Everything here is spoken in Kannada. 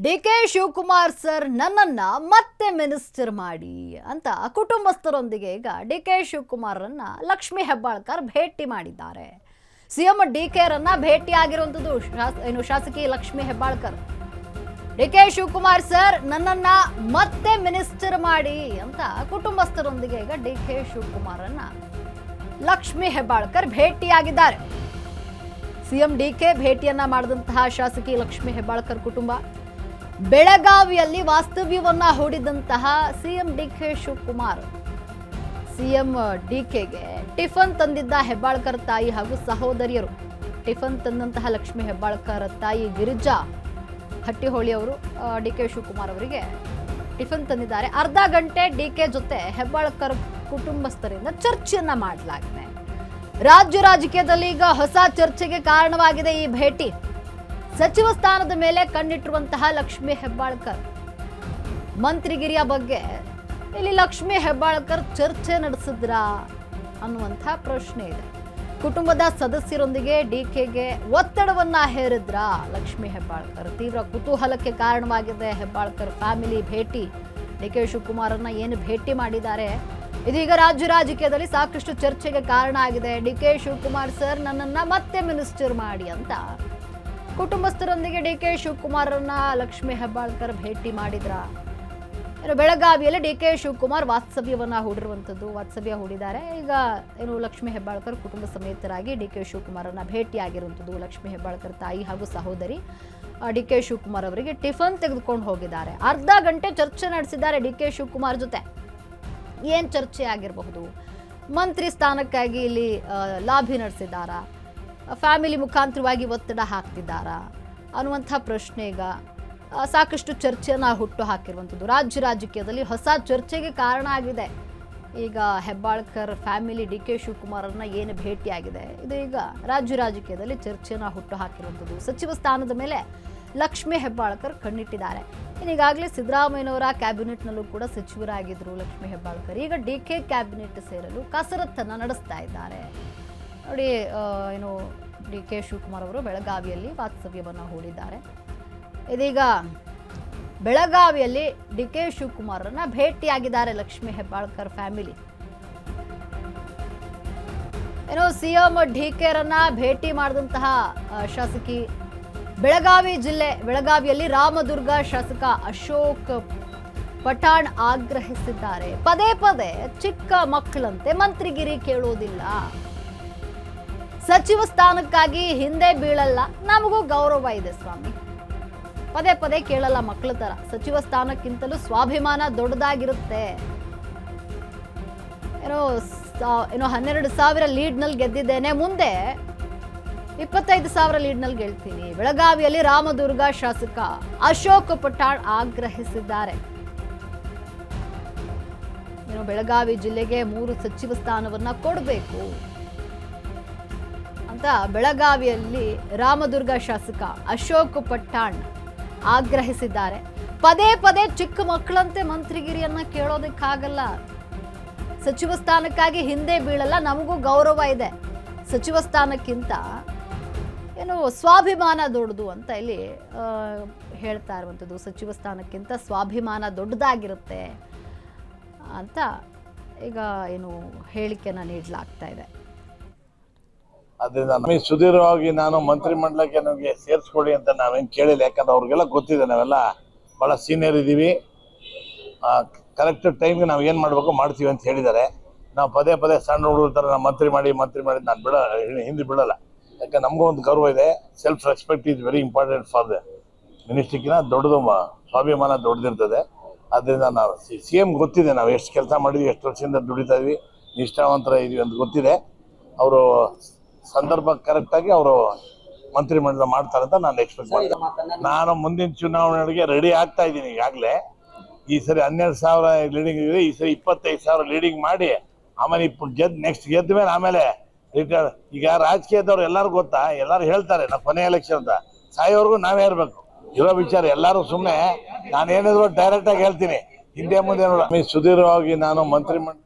ಡಿಕೆ ಶಿವಕುಮಾರ್ ಸರ್ ನನ್ನನ್ನ ಮತ್ತೆ ಮಿನಿಸ್ಟರ್ ಮಾಡಿ ಅಂತ ಕುಟುಂಬಸ್ಥರೊಂದಿಗೆ ಈಗ ಡಿಕೆ ಶಿವಕುಮಾರನ್ನ ಲಕ್ಷ್ಮೀ ಹೆಬ್ಬಾಳ್ಕರ್ ಭೇಟಿ ಮಾಡಿದ್ದಾರೆ. ಸಿಎಂ ಡಿಕೆ ರನ್ನ ಭೇಟಿ ಆಗಿರುವಂತದ್ದು ಶಾಸಕಿ ಲಕ್ಷ್ಮೀ ಹೆಬ್ಬಾಳ್ಕರ್. ಡಿಕೆ ಶಿವಕುಮಾರ್ ಸರ್ ನನ್ನನ್ನ ಮತ್ತೆ ಮಿನಿಸ್ಟರ್ ಮಾಡಿ ಅಂತ ಕುಟುಂಬಸ್ಥರೊಂದಿಗೆ ಈಗ ಡಿಕೆ ಶಿವಕುಮಾರನ್ನ ಲಕ್ಷ್ಮೀ ಹೆಬ್ಬಾಳ್ಕರ್ ಭೇಟಿಯಾಗಿದ್ದಾರೆ. ಸಿಎಂ ಡಿಕೆ ಭೇಟಿಯನ್ನ ಮಾಡಿದಂತಹ ಶಾಸಕಿ ಲಕ್ಷ್ಮೀ ಹೆಬ್ಬಾಳ್ಕರ್ ಕುಟುಂಬ ಬೆಳಗಾವಿಯಲ್ಲಿ ವಾಸ್ತವ್ಯವನ್ನ ಹೂಡಿದಂತಹ ಸಿಎಂ ಡಿಕೆ ಶಿವಕುಮಾರ್ ಸಿಎಂ ಡಿಕೆಗೆ ಟಿಫನ್ ತಂದಿದ್ದ ಹೆಬ್ಬಾಳ್ಕರ್ ತಾಯಿ ಹಾಗೂ ಸಹೋದರಿಯರು. ಟಿಫನ್ ತಂದಂತಹ ಲಕ್ಷ್ಮೀ ಹೆಬ್ಬಾಳ್ಕರ್ ತಾಯಿ ಗಿರಿಜಾ ಹಟ್ಟಿಹೊಳಿ ಅವರು ಡಿಕೆ ಶಿವಕುಮಾರ್ ಅವರಿಗೆ ಟಿಫನ್ ತಂದಿದ್ದಾರೆ. ಅರ್ಧ ಗಂಟೆ ಡಿಕೆ ಜೊತೆ ಹೆಬ್ಬಾಳ್ಕರ್ ಕುಟುಂಬಸ್ಥರಿಂದ ಚರ್ಚೆಯನ್ನ ಮಾಡಲಾಗಿದೆ. ರಾಜ್ಯ ರಾಜಕೀಯದಲ್ಲಿ ಈಗ ಹೊಸ ಚರ್ಚೆಗೆ ಕಾರಣವಾಗಿದೆ ಈ ಭೇಟಿ. ಸಚಿವ ಸ್ಥಾನದ ಮೇಲೆ ಕಣ್ಣಿಟ್ಟಿರುವಂತಹ ಲಕ್ಷ್ಮೀ ಹೆಬ್ಬಾಳ್ಕರ್ ಮಂತ್ರಿಗಿರಿಯ ಬಗ್ಗೆ ಇಲ್ಲಿ ಲಕ್ಷ್ಮೀ ಹೆಬ್ಬಾಳ್ಕರ್ ಚರ್ಚೆ ನಡೆಸಿದ್ರಾ ಅನ್ನುವಂತಹ ಪ್ರಶ್ನೆ ಇದೆ. ಕುಟುಂಬದ ಸದಸ್ಯರೊಂದಿಗೆ ಡಿಕೆಗೆ ಒತ್ತಡವನ್ನ ಹೇರಿದ್ರ ಲಕ್ಷ್ಮೀ ಹೆಬ್ಬಾಳ್ಕರ್. ತೀವ್ರ ಕುತೂಹಲಕ್ಕೆ ಕಾರಣವಾಗಿದೆ ಹೆಬ್ಬಾಳ್ಕರ್ ಫ್ಯಾಮಿಲಿ ಭೇಟಿ. ಡಿಕೆ ಶಿವಕುಮಾರನ್ನ ಏನು ಭೇಟಿ ಮಾಡಿದ್ದಾರೆ ಇದೀಗ ರಾಜ್ಯ ರಾಜಕೀಯದಲ್ಲಿ ಸಾಕಷ್ಟು ಚರ್ಚೆಗೆ ಕಾರಣ ಆಗಿದೆ. ಡಿಕೆ ಶಿವಕುಮಾರ್ ಸರ್ ನನ್ನನ್ನ ಮತ್ತೆ ಮಿನಿಸ್ಟರ್ ಮಾಡಿ ಅಂತ ಕುಟುಂಬಸ್ಥರೊಂದಿಗೆ ಡಿಕೆ ಶಿವಕುಮಾರನ್ನ ಲಕ್ಷ್ಮೀ ಹೆಬ್ಬಾಳ್ಕರ್ ಭೇಟಿ ಮಾಡಿದ್ರ. ಬೆಳಗಾವಿಯಲ್ಲಿ ಡಿಕೆ ಶಿವಕುಮಾರ್ ವಾಸ್ತವ್ಯ ಹೂಡಿದ್ದಾರೆ. ಈಗ ಲಕ್ಷ್ಮೀ ಹೆಬ್ಬಾಳ್ಕರ್ ಕುಟುಂಬ ಸಮೇತರಾಗಿ ಡಿಕೆ ಶಿವಕುಮಾರನ್ನ ಭೇಟಿಯಾಗಿರುವಂಥದ್ದು. ಲಕ್ಷ್ಮೀ ಹೆಬ್ಬಾಳ್ಕರ್ ತಾಯಿ ಹಾಗೂ ಸಹೋದರಿ ಡಿಕೆ ಶಿವಕುಮಾರ್ ಅವರಿಗೆ ಟಿಫನ್ ತೆಗೆದುಕೊಂಡು ಹೋಗಿದ್ದಾರೆ. ಅರ್ಧ ಗಂಟೆ ಚರ್ಚೆ ನಡೆಸಿದ್ದಾರೆ ಡಿಕೆ ಶಿವಕುಮಾರ್ ಜೊತೆ. ಏನ್ ಚರ್ಚೆ ಆಗಿರಬಹುದು? ಮಂತ್ರಿ ಸ್ಥಾನಕ್ಕಾಗಿ ಇಲ್ಲಿ ಲಾಬಿ ನಡೆಸಿದ್ದಾರಾ, ಫ್ಯಾಮಿಲಿ ಮುಖಾಂತರವಾಗಿ ಒತ್ತಡ ಹಾಕ್ತಿದ್ದಾರಾ ಅನ್ನುವಂಥ ಪ್ರಶ್ನೆ ಈಗ ಸಾಕಷ್ಟು ಚರ್ಚೆಯನ್ನ ಹುಟ್ಟು ಹಾಕಿರುವಂಥದ್ದು. ರಾಜ್ಯ ರಾಜಕೀಯದಲ್ಲಿ ಹೊಸ ಚರ್ಚೆಗೆ ಕಾರಣ ಆಗಿದೆ. ಈಗ ಹೆಬ್ಬಾಳ್ಕರ್ ಫ್ಯಾಮಿಲಿ ಡಿಕೆ ಶಿವಕುಮಾರನ್ನ ಏನು ಭೇಟಿಯಾಗಿದೆ ಇದು ಈಗ ರಾಜ್ಯ ರಾಜಕೀಯದಲ್ಲಿ ಚರ್ಚೆಯನ್ನ ಹುಟ್ಟು ಹಾಕಿರುವಂಥದ್ದು. ಸಚಿವ ಸ್ಥಾನದ ಮೇಲೆ ಲಕ್ಷ್ಮೀ ಹೆಬ್ಬಾಳ್ಕರ್ ಕಣ್ಣಿಟ್ಟಿದ್ದಾರೆ. ಈಗಾಗಲೇ ಸಿದ್ದರಾಮಯ್ಯನವರ ಕ್ಯಾಬಿನೆಟ್ನಲ್ಲೂ ಕೂಡ ಸಚಿವರಾಗಿದ್ದರು ಲಕ್ಷ್ಮೀ ಹೆಬ್ಬಾಳ್ಕರ್. ಈಗ ಡಿಕೆ ಕ್ಯಾಬಿನೆಟ್ ಸೇರಲು ಕಸರತ್ತನ್ನು ನಡೆಸ್ತಾ ಇದ್ದಾರೆ. ನೋಡಿ, ಡಿಕೆ ಶಿವಕುಮಾರ್ ಅವರು ಬೆಳಗಾವಿಯಲ್ಲಿ ವಾಸ್ತವ್ಯವನ್ನು ಹೂಡಿದ್ದಾರೆ. ಇದೀಗ ಬೆಳಗಾವಿಯಲ್ಲಿ ಡಿಕೆ ಶಿವಕುಮಾರನ್ನ ಭೇಟಿಯಾಗಿದ್ದಾರೆ Lakshmi Hebbalkar family. CM DK ರನ್ನ ಭೇಟಿ ಮಾಡಿದಂತಹ ಶಾಸಕಿ ಬೆಳಗಾವಿಯಲ್ಲಿ ರಾಮದುರ್ಗ ಶಾಸಕ ಅಶೋಕ್ ಪಠಾಣ್ ಆಗ್ರಹಿಸಿದ್ದಾರೆ. ಪದೇ ಪದೇ ಚಿಕ್ಕ ಮಕ್ಕಳಂತೆ ಮಂತ್ರಿಗಿರಿ ಕೇಳೋದಿಲ್ಲ, ಸಚಿವ ಸ್ಥಾನಕ್ಕಾಗಿ ಹಿಂದೆ ಬೀಳಲ್ಲ, ನಮಗೂ ಗೌರವ ಇದೆ ಸ್ವಾಮಿ. ಪದೇ ಪದೇ ಕೇಳಲ್ಲ ಮಕ್ಕಳ ತರ. ಸಚಿವ ಸ್ಥಾನಕ್ಕಿಂತಲೂ ಸ್ವಾಭಿಮಾನ ದೊಡ್ಡದಾಗಿರುತ್ತೆ. 12,000 ಲೀಡ್ನಲ್ಲಿ ಗೆದ್ದಿದ್ದೇನೆ, ಮುಂದೆ 25,000 ಲೀಡ್ನಲ್ಲಿ ಗೆಲ್ತೀನಿ. ಬೆಳಗಾವಿಯಲ್ಲಿ ರಾಮದುರ್ಗ ಶಾಸಕ ಅಶೋಕ್ ಪಠಾಣ್ ಆಗ್ರಹಿಸಿದ್ದಾರೆ. ಬೆಳಗಾವಿ ಜಿಲ್ಲೆಗೆ 3 ಸಚಿವ ಸ್ಥಾನವನ್ನ ಕೊಡಬೇಕು ಅಂತ ಬೆಳಗಾವಿಯಲ್ಲಿ ರಾಮದುರ್ಗ ಶಾಸಕ ಅಶೋಕ್ ಪಠಾಣ್ ಆಗ್ರಹಿಸಿದ್ದಾರೆ. ಪದೇ ಪದೇ ಚಿಕ್ಕ ಮಕ್ಕಳಂತೆ ಮಂತ್ರಿಗಿರಿಯನ್ನ ಕೇಳೋದಕ್ಕಾಗಲ್ಲ, ಸಚಿವ ಸ್ಥಾನಕ್ಕಾಗಿ ಹಿಂದೆ ಬೀಳಲ್ಲ, ನಮಗೂ ಗೌರವ ಇದೆ, ಸಚಿವ ಸ್ಥಾನಕ್ಕಿಂತ ಸ್ವಾಭಿಮಾನ ದೊಡ್ಡದು ಅಂತ ಇಲ್ಲಿ ಹೇಳ್ತಾ ಇರುವಂಥದ್ದು. ಸಚಿವ ಸ್ಥಾನಕ್ಕಿಂತ ಸ್ವಾಭಿಮಾನ ದೊಡ್ಡದಾಗಿರುತ್ತೆ ಅಂತ ಈಗ ಹೇಳಿಕೆನ ನೀಡಲಾಗ್ತಾ ಇದೆ. ಅದರಿಂದ ಸುದೀರ್ಘವಾಗಿ ನಾನು ಮಂತ್ರಿಮಂಡಲಕ್ಕೆ ನಮಗೆ ಸೇರಿಸ್ಕೊಡಿ ಅಂತ ನಾವೇನು ಕೇಳಿಲ್ಲ. ಯಾಕಂದ್ರೆ ಅವ್ರಿಗೆಲ್ಲ ಗೊತ್ತಿದೆ, ನಾವೆಲ್ಲ ಭಾಳ ಸೀನಿಯರ್ ಇದ್ದೀವಿ, ಕರೆಕ್ಟ್ ಟೈಮ್ಗೆ ನಾವು ಏನು ಮಾಡಬೇಕು ಮಾಡ್ತೀವಿ ಅಂತ ಹೇಳಿದ್ದಾರೆ. ನಾವು ಪದೇ ಪದೇ ಸಣ್ಣ ಹುಡುಗರ ಥರ ನಾವು ಮಂತ್ರಿ ಮಾಡಿ ನಾನು ಹಿಂದೆ ಬಿಡಲ್ಲ. ಯಾಕಂದ್ರೆ ನಮಗೂ ಒಂದು ಗೌರವ ಇದೆ. Self respect is very important for the ಮಿನಿಸ್ಟ್ರಿಕ್ಕಿನ ದೊಡ್ಡದು ಸ್ವಾಭಿಮಾನ ದೊಡ್ಡದಿರ್ತದೆ. ಆದ್ದರಿಂದ ನಾವು CM ಗೊತ್ತಿದೆ, ನಾವು ಎಷ್ಟು ಕೆಲಸ ಮಾಡಿದ್ವಿ, ಎಷ್ಟು ವರ್ಷದಿಂದ ದುಡಿತಾ ಇದ್ವಿ, ನಿಷ್ಠಾವಂತರ ಇದೀವಿ ಅಂತ ಗೊತ್ತಿದೆ. ಅವರು ಸಂದರ್ಭ ಕರೆಕ್ಟಾಗಿ ಅವರು ಮಂತ್ರಿಮಂಡಲ ಮಾಡ್ತಾರೆ ಅಂತ ನಾನು ಎಕ್ಸ್ಪೆಕ್ಟ್ ಮಾಡ್ತೀನಿ. ನಾನು ಮುಂದಿನ ಚುನಾವಣೆಗೆ ರೆಡಿ ಆಗ್ತಾ ಇದ್ದೀನಿ. ಈಗಾಗಲೇ ಈ ಸರಿ 12,000 ಲೀಡಿಂಗ್ ಇದೆ, ಈ ಸರಿ 25,000 ಲೀಡಿಂಗ್ ಮಾಡಿ ಆಮೇಲೆ ನೆಕ್ಸ್ಟ್ ಗೆದ್ದ ಮೇಲೆ ಆಮೇಲೆ ರಿಟೈರ್. ಈಗ ರಾಜಕೀಯದವ್ರು ಎಲ್ಲರಿಗೂ ಗೊತ್ತಾ, ಎಲ್ಲರೂ ಹೇಳ್ತಾರೆ ನಾವು ಕೊನೆ ಎಲೆಕ್ಷನ್ ಅಂತ, ಸಾಯೋವರೆಗೂ ನಾವೇ ಇರಬೇಕು ಇರೋ ವಿಚಾರ. ಎಲ್ಲರೂ ಸುಮ್ಮನೆ ನಾನೇನಿದ್ರು ಡೈರೆಕ್ಟಾಗಿ ಹೇಳ್ತೀನಿ, ಹಿಂದೆ ಮುಂದೆ ಸುದೀರ್ಘವಾಗಿ ನಾನು ಮಂತ್ರಿಮಂಡಲ